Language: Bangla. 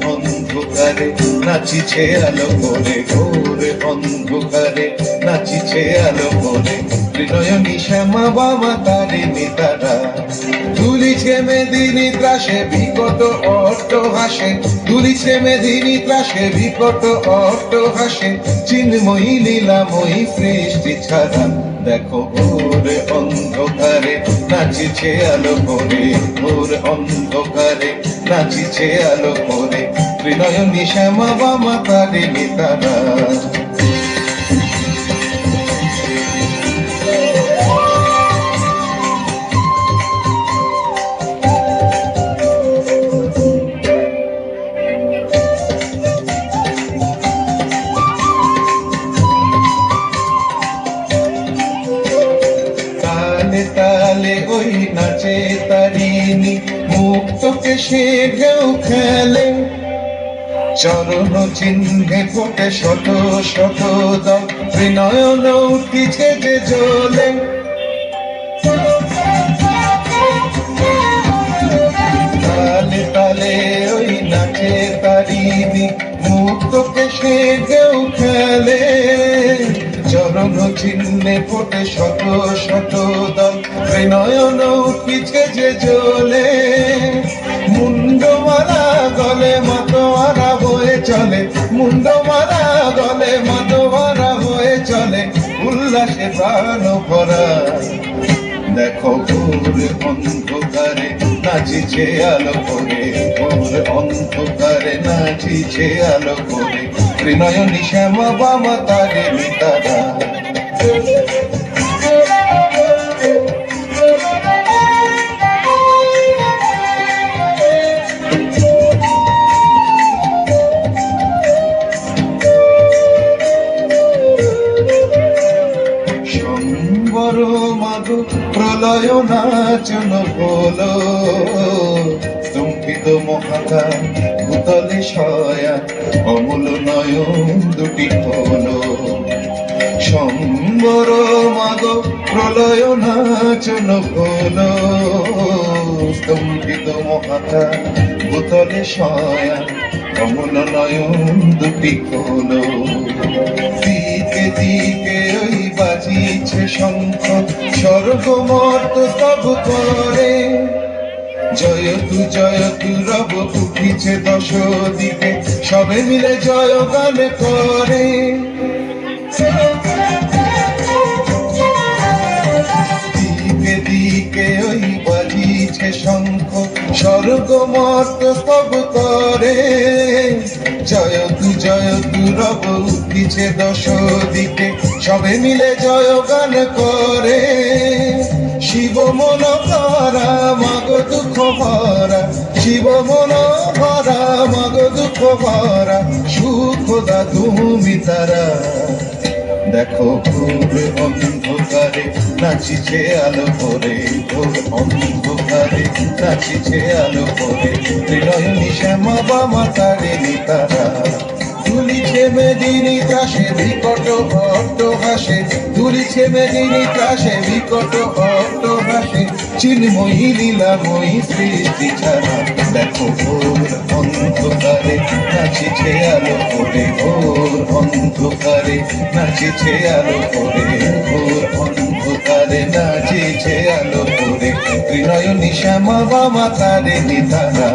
অন্ধকারে নাচিছে আলো করে, ঘোর অন্ধকারে নাচিছে আলো করে, ত্রিনয়নী শ্যামা বামা তারিণী তারা তুলিছে মেদিনী ত্রাসে বিকট অট্ট হাসে, তুলিছে মেদিনী ত্রাসে বিকট অট্ট হাসে, চিন্ময়ী লীলাময়ী সৃষ্টি ছাড়া। দেখো ঘোর অন্ধকারে নাচিছে আলো করে, ঘোর অন্ধকারে নাচিছে আলো করে, ত্রিনয়নী শ্যামা বামা তারিণী তারা। তালে তালে ওই নাচে তারিণী, মুক্ত কেশে ঢেউ খেলে, চরণ চিহ্নে ফোটে শত শত দল, ত্রিনয়ন উঠিছে যে জ্বলে। তালে তালে ওই নাচে তারিণী, মুক্ত কেশে ঢেউ খেলে, চরণ চিহ্নে ফোটে শত শত দল, ত্রিনয়ন উঠিছে যে জ্বলে। মুন্ড মারা গলে মাতোয়ারা বয়ে চলে, মুন্ড মারা গলে মাতোয়ারা বয়ে চলে, উল্লাসে প্রাণ ভরা। দেখো ঘোর অন্ধকারে নাচিছে আলো করে, ঘোর অন্ধকারে নাচিছে আলো করে, ত্রিনয়নী শ্যামা বামা তারিণী তারা। সম্বর মাগো প্রলয় নাচন হলো, স্তম্ভিত মহাকাশ ভূতলে শয়া, অমূল নয়ন দুটি হলো। সম্বর মাগো প্রলয় নাচন হলো, স্তম্ভিত মহাকাশ ভূতলে শয়া, অমূল নয়ন দুটি হলো। দিকে দিকে ওই বাজিছে শঙ্খ, স্বর্গ মর্ত স্তব করে, জয়তু রব উঠিছে দশ দিকে, সবে মিলে জয় গান করে। দিকে দিকে ওই বাজিছে শঙ্খ, স্বর্গ মর্ত স্তব করে, জয়তু রব উঠিছে দশ দিকে, সবে মিলে জয় গান করে। শিব মন ভরা মাগো দুঃখ ভরা, শিব মন ভরা মাগো দুঃখ ভরা, সুখ দা তুমি তারা। দেখো ঘোর অন্ধকারে নাচিছে আলো করে, ঘোর অন্ধকারে নাচিছে আলো করে, ত্রিনয়নী শ্যামা বামা তারিণী তারা। তুলিছে মেদিনী ত্রাসে বিকট অট্ট হাসে, তুলিছে মেদিনী ত্রাসে বিকট অট্ট হাসে, চিন্ময়ী লীলাময়ী সৃষ্টি ছাড়া। দেখো ঘোর অন্ধকারে নাচিছে আলো করে, ঘোর অন্ধকারে নাচিছে আলো করে, ঘোর অন্ধকারে নাচিছে আলো করে, ত্রিনয়নী শ্যামা বামা তারিণী তারা।